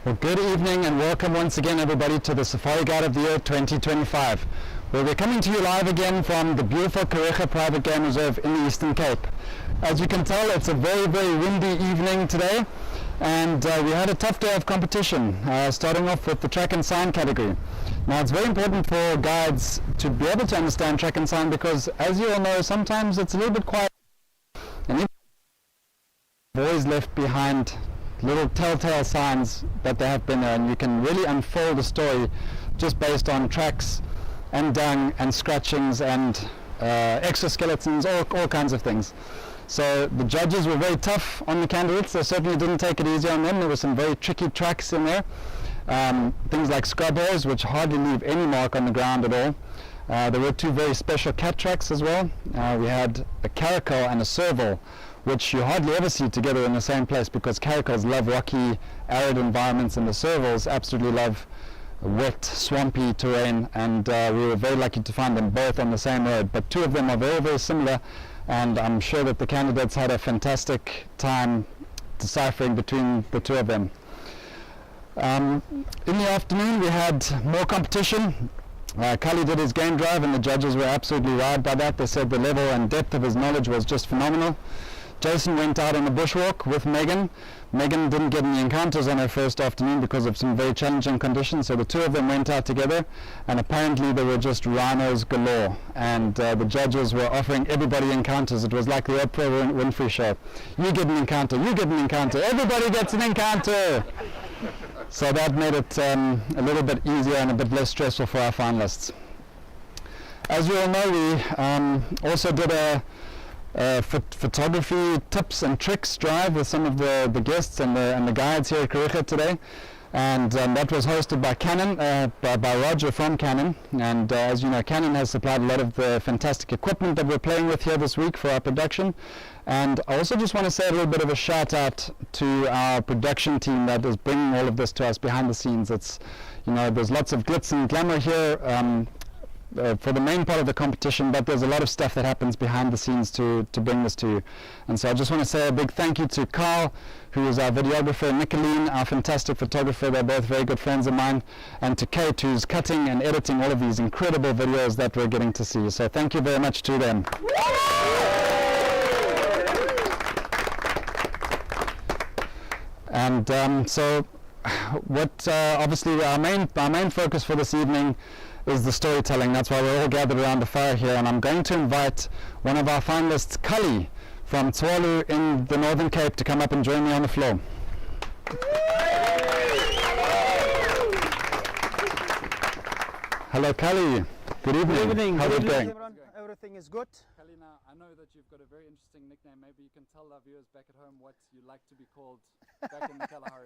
Well, good evening and welcome once again everybody to the Safari Guide of the Year 2025, where we're coming to you live again from the beautiful Kariga Private Game Reserve in the Eastern Cape. As you can tell, it's a very, very windy evening today, and we had a tough day of competition, starting off with the track and sign category. Now, it's very important for guides to be able to understand track and sign because, as you all know, sometimes it's a little bit quiet, and you've always left behind little telltale signs that they have been there, and you can really unfold a story just based on tracks and dung and scratchings and exoskeletons, all kinds of things. So the judges were very tough on the candidates. They certainly didn't take it easy on them. There were some very tricky tracks in there. Things like scrub holes, which hardly leave any mark on the ground at all. There were two very special cat tracks as well. We had a caracal and a serval, which you hardly ever see together in the same place because caracals love rocky, arid environments, and the servals absolutely love wet, swampy terrain, and we were very lucky to find them both on the same road. But two of them are very, very similar, and I'm sure that the candidates had a fantastic time deciphering between the two of them. In the afternoon we had more competition. Khali did his game drive and the judges were absolutely wowed by that. They said the level and depth of his knowledge was just phenomenal. Jason went out on the bushwalk with Megan. Megan didn't get any encounters on her first afternoon because of some very challenging conditions, so the two of them went out together, and apparently there were just rhinos galore, and the judges were offering everybody encounters. It was like the Oprah Winfrey show. You get an encounter, you get an encounter, everybody gets an encounter! So that made it a little bit easier and a bit less stressful for our finalists. As you all know, we also did a photography tips and tricks drive with some of the guests and the guides here at Kariga today, and that was hosted by Canon, by Roger from Canon. And as you know, Canon has supplied a lot of the fantastic equipment that we're playing with here this week for our production. And I also just want to say a little bit of a shout out to our production team that is bringing all of this to us behind the scenes. It's, you know, there's lots of glitz and glamour here for the main part of the competition, but there's a lot of stuff that happens behind the scenes to bring this to you. And so I just want to say a big thank you to Carl, who is our videographer, Nicolene, our fantastic photographer. They're both very good friends of mine, and to Kate, who's cutting and editing all of these incredible videos that we're getting to see. So thank you very much to them. And so what obviously our main focus for this evening is the storytelling. That's why we're all gathered around the fire here, and I'm going to invite one of our finalists, Khali from Tswalu in the Northern Cape, to come up and join me on the floor. Hello Khali, good evening. Good evening. How's it going? Everything is good. Khali, now I know that you've got a very interesting nickname. Maybe you can tell our viewers back at home what you like to be called back in the Kalahari.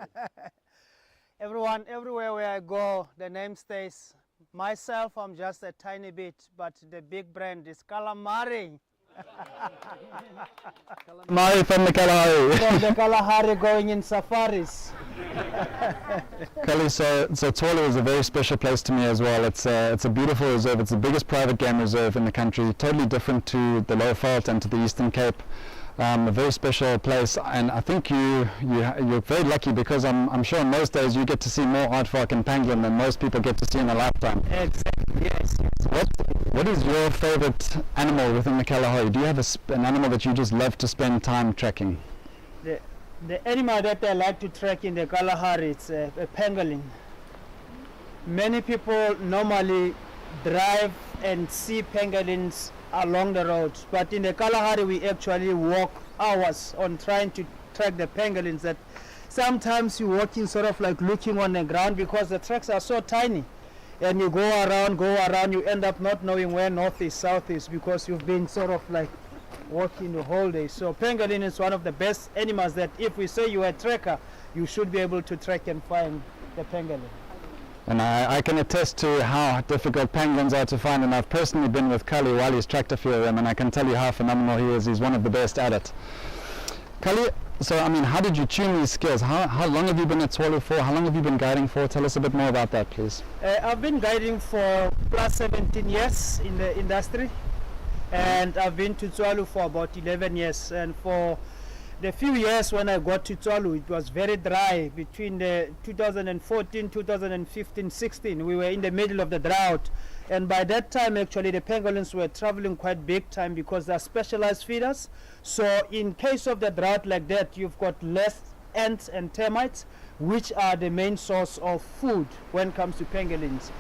Everywhere where I go, the name stays. Myself, I'm just a tiny bit, but the big brand is Calamari. Calamari from the Kalahari. From the Kalahari going in safaris. Khali, so Tswalu is a very special place to me as well. It's a beautiful reserve. It's the biggest private game reserve in the country, totally different to the Lower Veld and to the Eastern Cape. A very special place, and I think you're very lucky because I'm sure in most days you get to see more aardvark and pangolin than most people get to see in a lifetime. Exactly, yes. What is your favorite animal within the Kalahari? Do you have an animal that you just love to spend time tracking? The animal that I like to track in the Kalahari, it's a pangolin. Many people normally drive and see pangolins along the road, but in the Kalahari we actually walk hours on trying to track the pangolins that sometimes you're walking sort of like looking on the ground because the tracks are so tiny, and you go around, you end up not knowing where north is, south is, because you've been sort of like walking the whole day. So pangolin is one of the best animals that if we say you're a tracker, you should be able to track and find the pangolin. And I can attest to how difficult pangolins are to find, and I've personally been with Kali while he's tracked a few of them, and I can tell you how phenomenal he is. He's one of the best at it. Kali, so I mean, how did you tune these skills? How long have you been at Tswalu for? How long have you been guiding for? Tell us a bit more about that, please. I've been guiding for plus 17 years in the industry, and I've been to Tswalu for about 11 years, and for The few years when I got to Tswalu, it was very dry. Between the 2014, 2015, 16, we were in the middle of the drought. And by that time, actually, the pangolins were traveling quite big time because they're specialized feeders. So in case of the drought like that, you've got less ants and termites, which are the main source of food when it comes to pangolins.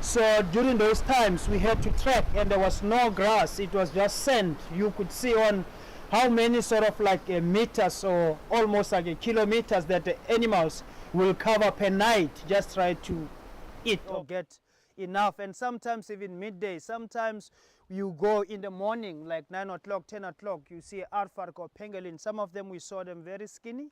So during those times, we had to trek, and there was no grass. It was just sand. You could see on how many sort of like meters or almost like kilometers that the animals will cover per night, just try to eat or get enough. And sometimes even midday, sometimes you go in the morning like 9 o'clock, 10 o'clock, you see aardvark or pangolin. Some of them we saw them very skinny.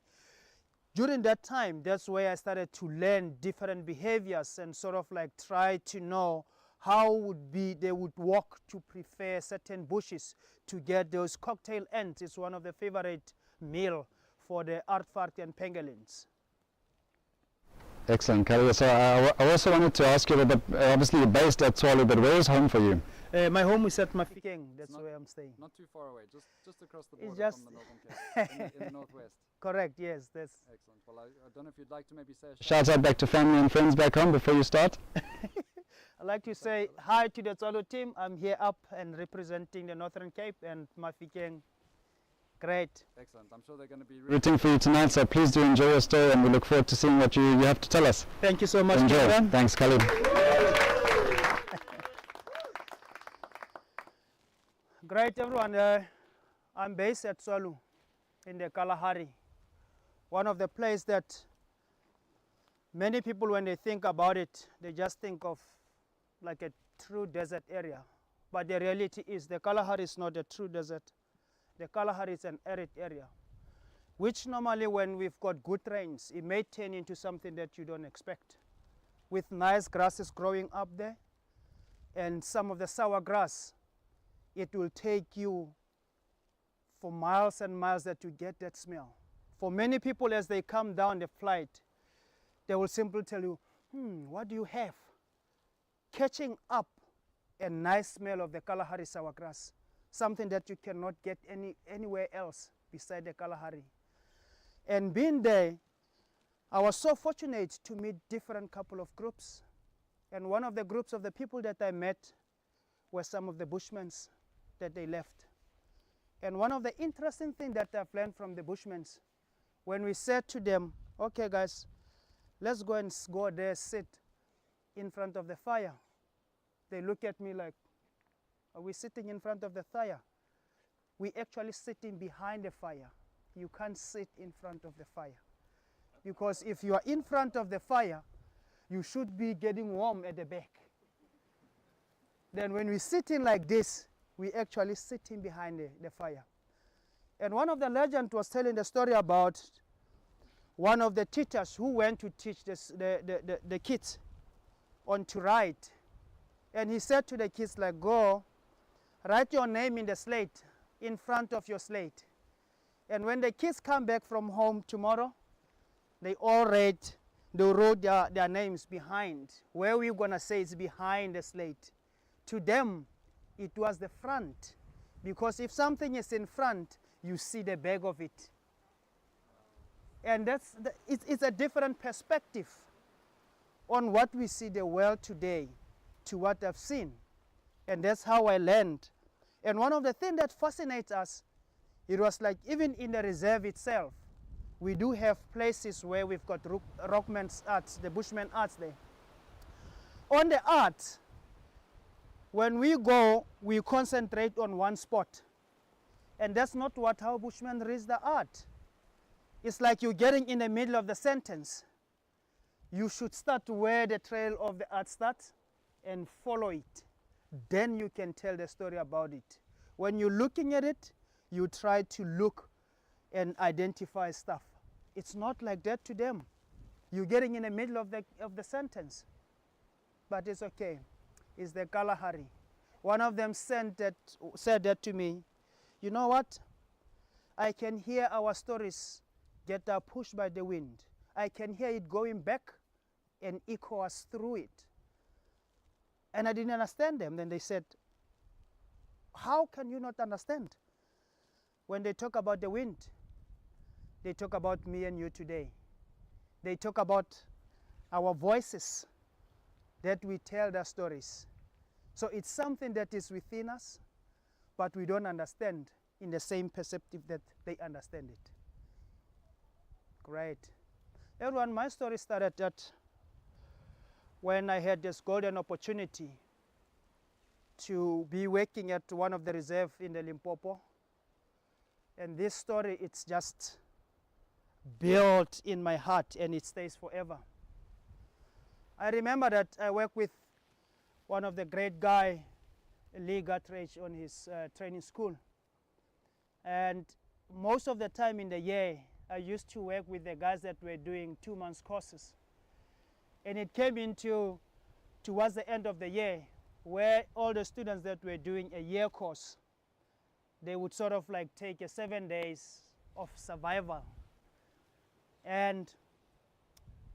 During that time, that's where I started to learn different behaviors and sort of like try to know how they would walk to prefer certain bushes to get those cocktail ants. It's one of the favorite meal for the aardvark and pangolins. Excellent, Khali. So I also wanted to ask you a little bit, obviously you're based at Tswalu, but where is home for you? My home is at Mafikeng, that's where I'm staying. Not too far away, just across the border Just from the Northern Cape, in the northwest. Correct, yes. That's Excellent. Well, I don't know if you'd like to maybe say a Shout out back to family and friends back home before you start. I'd like to say hi to the Tswalu team. I'm here up and representing the Northern Cape and Mafikeng. Great. Excellent. I'm sure they're going to be Rooting for you tonight, so please do enjoy your story, and we look forward to seeing what you have to tell us. Thank you so much, Enjoy. Bushman. Thanks, Khali. Great, everyone. I'm based at Tswalu in the Kalahari. One of the places that many people, when they think about it, they just think of like a true desert area. But the reality is the Kalahari is not a true desert. The Kalahari is an arid area, which normally when we've got good rains, it may turn into something that you don't expect. With nice grasses growing up there and some of the sour grass, it will take you for miles and miles that you get that smell. For many people, as they come down the flight, they will simply tell you, what do you have? Catching up a nice smell of the Kalahari sour grass, something that you cannot get anywhere else beside the Kalahari. And being there, I was so fortunate to meet different couple of groups. And one of the groups of the people that I met were some of the Bushmans that they left. And one of the interesting things that I've learned from the Bushmans, when we said to them, okay guys, let's go and go there, sit in front of the fire. They look at me like, are we sitting in front of the fire? We actually sitting behind the fire. You can't sit in front of the fire. Because if you are in front of the fire, you should be getting warm at the back. Then when we sitting like this, we actually sitting behind the fire. And one of the legends was telling the story about one of the teachers who went to teach the kids on to write. And he said to the kids, like, go write your name in the slate, in front of your slate. And when the kids come back from home tomorrow, they all wrote their names behind. Where we're going to say it's behind the slate. To them, it was the front. Because if something is in front, you see the back of it. And it's a different perspective on what we see the world today to what I've seen. And that's how I learned. And one of the things that fascinates us, it was like even in the reserve itself, we do have places where we've got rockman's arts, the Bushman arts there. On the art, when we go, we concentrate on one spot. And that's not how Bushman reads the art. It's like you're getting in the middle of the sentence. You should start where the trail of the art starts and follow it. Then you can tell the story about it. When you're looking at it, you try to look and identify stuff. It's not like that to them. You're getting in the middle of the sentence. But it's okay. It's the Kalahari. One of them said that to me. You know what? I can hear our stories get pushed by the wind. I can hear it going back and echo us through it. And I didn't understand them. Then they said, how can you not understand when they talk about the wind? they talk about me and you today. They talk about our voices, that we tell their stories. So it's something that is within us, but we don't understand in the same perspective that they understand it. Great. Everyone, my story started that when I had this golden opportunity to be working at one of the reserves in the Limpopo. And this story, it's just built in my heart and it stays forever. I remember that I worked with one of the great guy, Lee Guttridge, on his training school. And most of the time in the year, I used to work with the guys that were doing 2 months courses. And it came into towards the end of the year where all the students that were doing a year course, they would sort of like take a 7 days of survival. And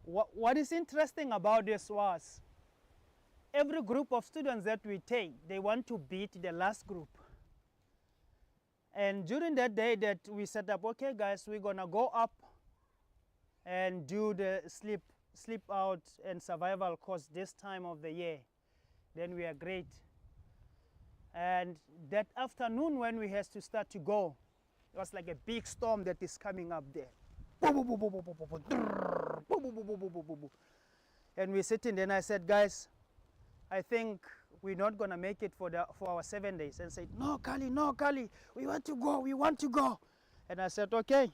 what is interesting about this was every group of students that we take, they want to beat the last group. And during that day that we set up, okay guys, we're gonna go up and do the sleep out and survival course this time of the year. Then we agreed. And that afternoon when we had to start to go, it was like a big storm that is coming up there. And we're sitting there and I said, guys, I think we're not gonna make it for our 7 days. And said, no, Kali, we want to go. And I said, okay,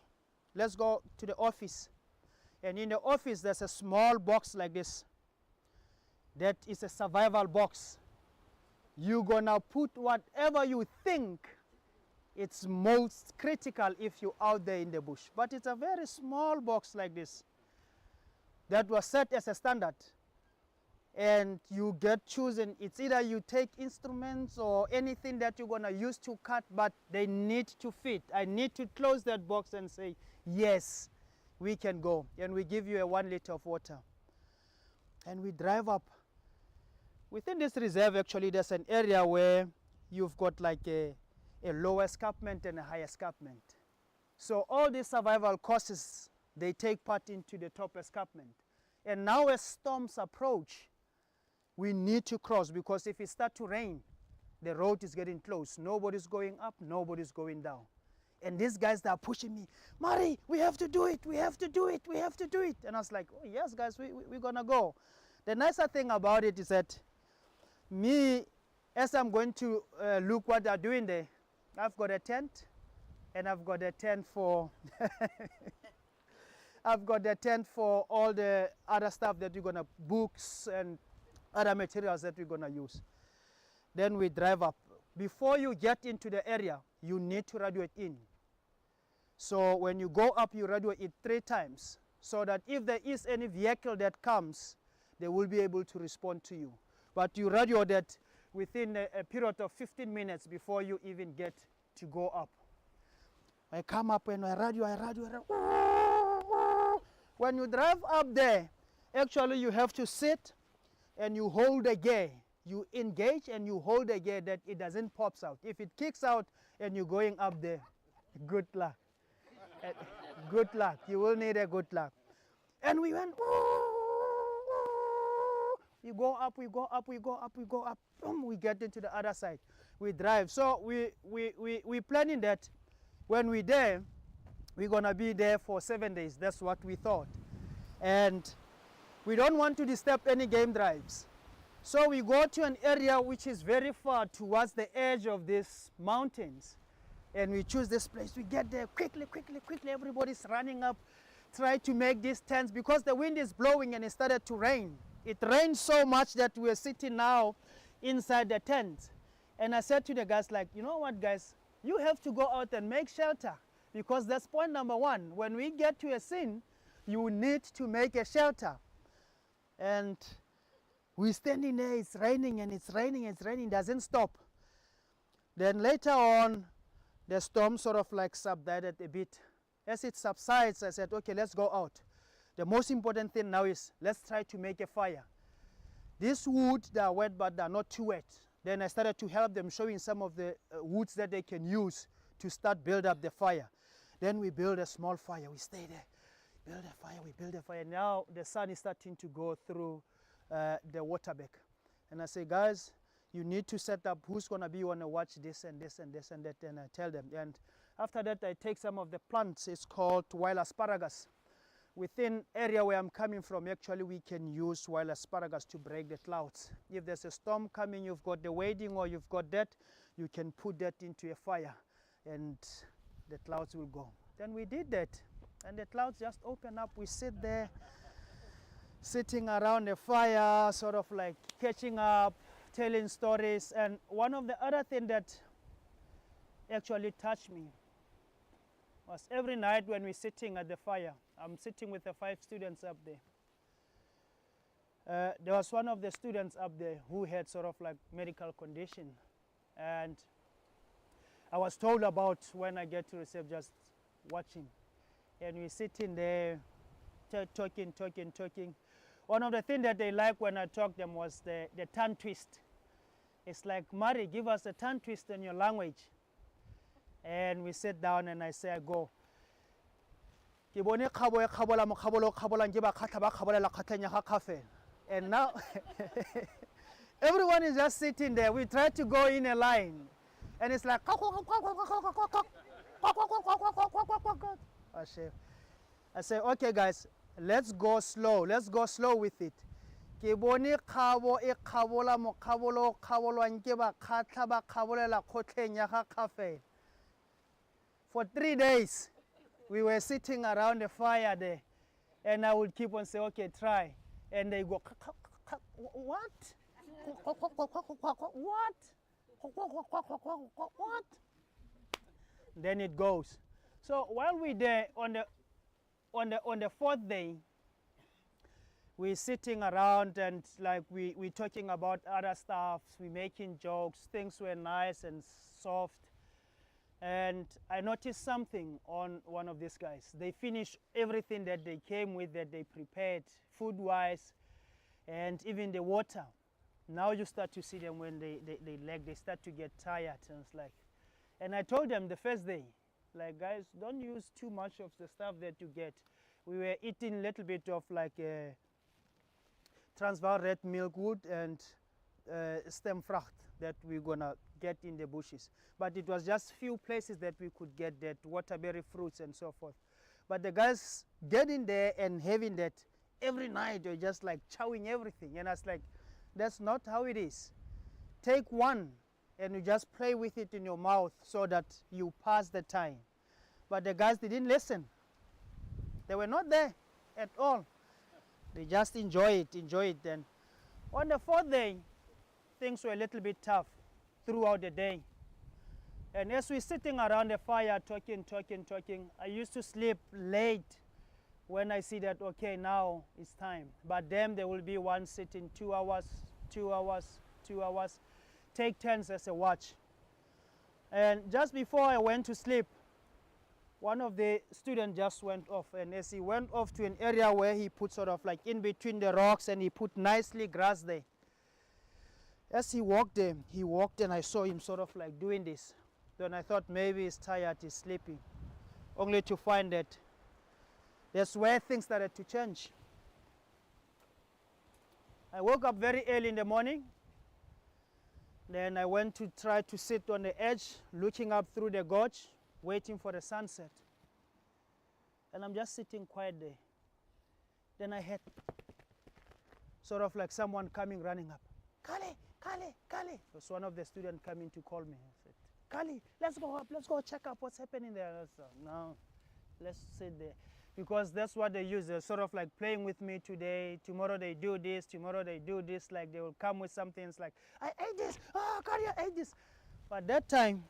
let's go to the office. And in the office, there's a small box like this. That is a survival box. You're gonna put whatever you think it's most critical if you're out there in the bush. But it's a very small box like this that was set as a standard. And you get chosen, it's either you take instruments or anything that you're gonna use to cut, but they need to fit. I need to close that box and say, yes, we can go. And we give you a 1 liter of water. And we drive up. Within this reserve, actually, there's an area where you've got like a lower escarpment and a high escarpment. So all these survival courses, they take part into the top escarpment. And now as storms approach, we need to cross, because if it starts to rain, the road is getting close. Nobody's going up, nobody's going down. And these guys, they are pushing me, Mari, we have to do it, we have to do it, we have to do it. And I was like, oh yes guys, we're gonna go. The nicer thing about it is that me, as I'm going to look what they're doing there, I've got a tent, and I've got a tent for I've got a tent for all the other stuff that we're gonna, books and other materials that we're gonna use. Then we drive up. Before you get into the area, you need to radio it in. So when you go up, you radio it 3 times, so that if there is any vehicle that comes, they will be able to respond to you. But you radio that within a period of 15 minutes before you even get to go up. I come up and I radio. When you drive up there, actually you have to sit and you hold the gear. You engage and you hold the gear that it doesn't pop out. If it kicks out and you're going up there, good luck. Good luck. You will need a good luck. And we went, we go up, we go up, we go up, we go up. Boom, we get into the other side. We drive. So we planning that when we're there, we're gonna be there for 7 days. That's what we thought. And we don't want to disturb any game drives. So we go to an area which is very far towards the edge of these mountains. And we choose this place. We get there quickly. Everybody's running up, try to make these tents, because the wind is blowing and it started to rain. It rained so much that we're sitting now inside the tent. And I said to the guys, like, you know what, guys, you have to go out and make shelter, because that's point number 1. When we get to a scene, you need to make a shelter. And we're standing there, it's raining and it's raining, it doesn't stop. Then later on, the storm sort of like subsided a bit. As it subsides, I said, okay, let's go out. The most important thing now is, let's try to make a fire. These wood, they are wet, but they're not too wet. Then I started to help them, showing some of the woods that they can use to start build up the fire. Then we build a small fire. We stay there, build a fire, we build a fire. Now the sun is starting to go through the water back. And I say, guys, you need to set up who's going to be on to watch this and this and this and that. And I tell them. And after that, I take some of the plants. It's called wild asparagus. Within area where I'm coming from, actually, we can use wild asparagus to break the clouds. If there's a storm coming, you've got the wading or you've got that, you can put that into a fire and the clouds will go. Then we did that. And the clouds just open up. We sit there, sitting around the fire, sort of like catching up, telling stories. And one of the other things that actually touched me was every night when we're sitting at the fire, I'm sitting with the 5 students up there. There was one of the students up there who had sort of like medical condition. And I was told about when I get to reserve, just watching. And we're sitting there talking. One of the things that they liked when I talked to them was the tongue twist. It's like, Mari, give us a tongue twist in your language. And we sit down and I say, I go. And now everyone is just sitting there. We try to go in a line. And it's like, I say, okay guys, let's go slow. Let's go slow with it. For 3 days, we were sitting around the fire there, and I would keep on saying, okay, try. And they go, what? What? Then it goes. So while we're there on the 4th day, we're sitting around and like we're talking about other stuff, we're making jokes, things were nice and soft. And I noticed something on one of these guys. They finished everything that they came with, that they prepared, food-wise, and even the water. Now you start to see them when they start to get tired. And it's like, and I told them the first day, like, guys, don't use too much of the stuff that you get. We were eating a little bit of like Transvaal red milkwood and stemvrucht that we're gonna get in the bushes. But it was just few places that we could get that waterberry fruits and so forth. But the guys getting there and having that every night, they're just like chowing everything. And I was like, that's not how it is. Take one and you just play with it in your mouth so that you pass the time. But the guys, they didn't listen. They were not there at all. They just enjoy it. Then on the 4th day, things were a little bit tough throughout the day. And as we're sitting around the fire talking, I used to sleep late when I see that, okay, now it's time. But them, there will be one sitting 2 hours, 2 hours, 2 hours, take turns as a watch. And just before I went to sleep, one of the students just went off. And as he went off to an area where he put sort of like in between the rocks and he put nicely grass there. As he walked there, he walked and I saw him sort of like doing this. Then I thought maybe he's tired, he's sleeping. Only to find that that's where things started to change. I woke up very early in the morning. Then I went to try to sit on the edge, looking up through the gorge, waiting for the sunset. And I'm just sitting quiet there. Then I heard sort of like someone coming, running up. Kali, Kali, Kali. It was one of the students coming to call me. I said, Kali, let's go up, let's go check up what's happening there. I said, no, let's sit there. Because that's what they use. They're sort of like playing with me today. Tomorrow they do this, tomorrow they do this. Like they will come with something. It's like, I ate this. Oh, Kali, I ate this. But that time,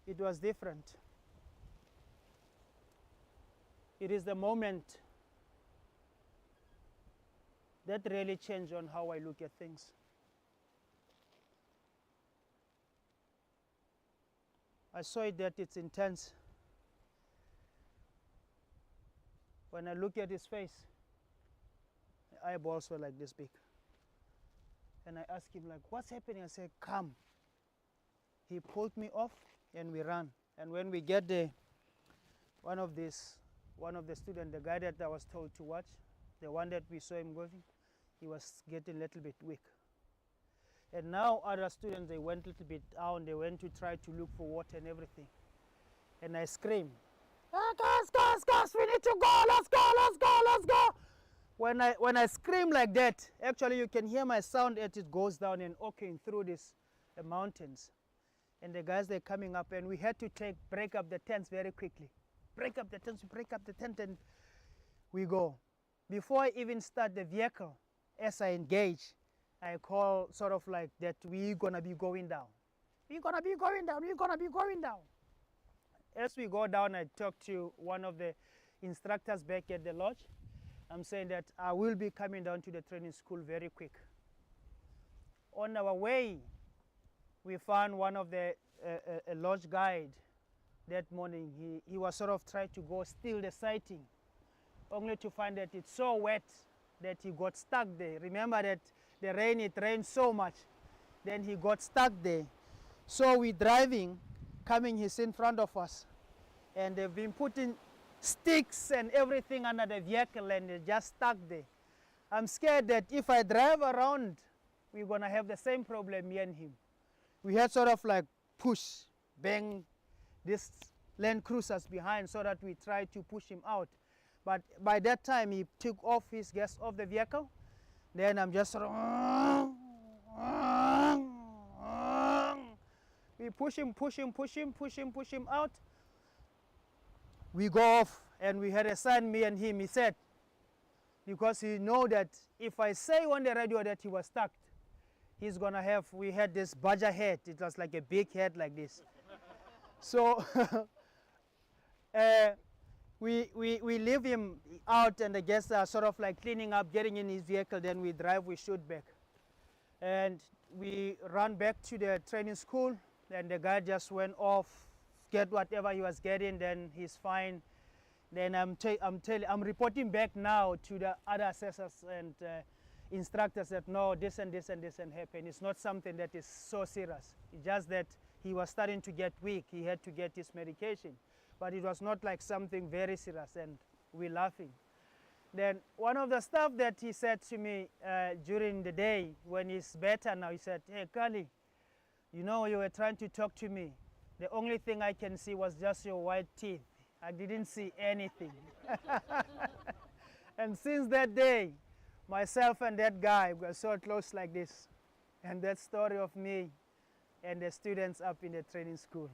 it was different. It is the moment that really changed on how I look at things. I saw it that it's intense. When I look at his face, the eyeballs were like this big. And I asked him like, what's happening? I said, come. He pulled me off and we ran. And when we get there, one of the students, the guy that I was told to watch, the one that we saw him going, he was getting a little bit weak. And now other students, they went a little bit down, they went to try to look for water and everything. And I screamed, "Ah, guys, we need to go, let's go. When I scream like that, actually you can hear my sound as it goes down and echoing through the mountains. And the guys, they're coming up, and we had to break up the tents very quickly. Break up the tent, and we go. Before I even start the vehicle, as I engage, I call sort of like that we're gonna be going down. We're gonna be going down. As we go down, I talk to one of the instructors back at the lodge. I'm saying that I will be coming down to the training school very quick. On our way, we found one of the a lodge guide that morning. He was sort of trying to go steal the sighting, only to find that it's so wet that he got stuck there. Remember that it rained so much, then he got stuck there. So we're driving, he's in front of us, and they've been putting sticks and everything under the vehicle, and they're just stuck there. I'm scared that if I drive around, we're gonna have the same problem, me and him. We had sort of like push, bang these Land Cruisers behind so that we tried to push him out. But by that time, he took off his gas off the vehicle. Then I'm just sort of, we push him out. We go off, and we had a sign, me and him. He said, because he know that if I say on the radio that he was stuck, he's gonna have, we had this badger head. It was like a big head like this. So we leave him out, and the guests are sort of like cleaning up, getting in his vehicle. Then we drive, we shoot back. And we run back to the training school, and the guy just went off, get whatever he was getting, then he's fine. Then I'm reporting back now to the other assessors and instructors that no, this and this and this and happened. It's not something that is so serious. It's just that he was starting to get weak. He had to get his medication. But it was not like something very serious, and we're laughing. Then one of the stuff that he said to me during the day when he's better now, he said, "Hey, Kali, you know, you were trying to talk to me. The only thing I can see was just your white teeth. I didn't see anything." And since that day, myself and that guy were so close like this. And that story of me and the students up in the training school.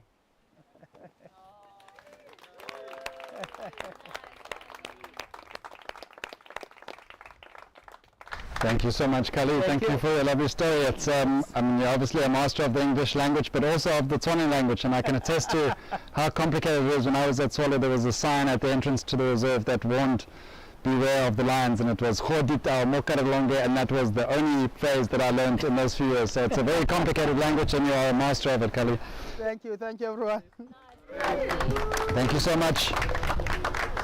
Thank you so much, Khali. Thank you for your lovely story. It's, I mean, you're obviously a master of the English language, but also of the Tswana language, and I can attest to how complicated it is. When I was at Tswalu, there was a sign at the entrance to the reserve that warned, "Beware of the lions," and it was "Khodita mokaralonge," and that was the only phrase that I learned in those few years. So it's a very complicated language, and you are a master of it, Khali. Thank you everyone. Thank you so much.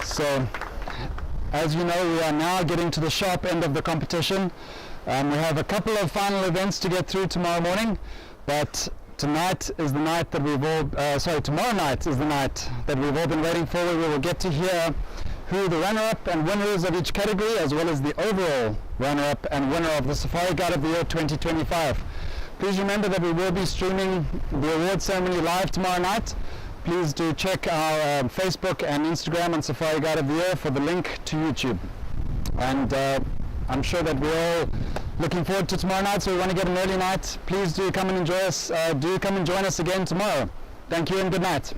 So, as you know, we are now getting to the sharp end of the competition. We have a couple of final events to get through tomorrow morning, but tonight is the night that tomorrow night is the night that we've all been waiting for. We will get to hear who the runner-up and winners of each category, as well as the overall runner-up and winner of the Safari Guide of the Year 2025. Please remember that we will be streaming the award ceremony live tomorrow night. Please do check our Facebook and Instagram on Safari Guide of the Year for the link to YouTube. And I'm sure that we're all looking forward to tomorrow night, so we want to get an early night. Please do come and enjoy us. Do come and join us again tomorrow. Thank you and good night.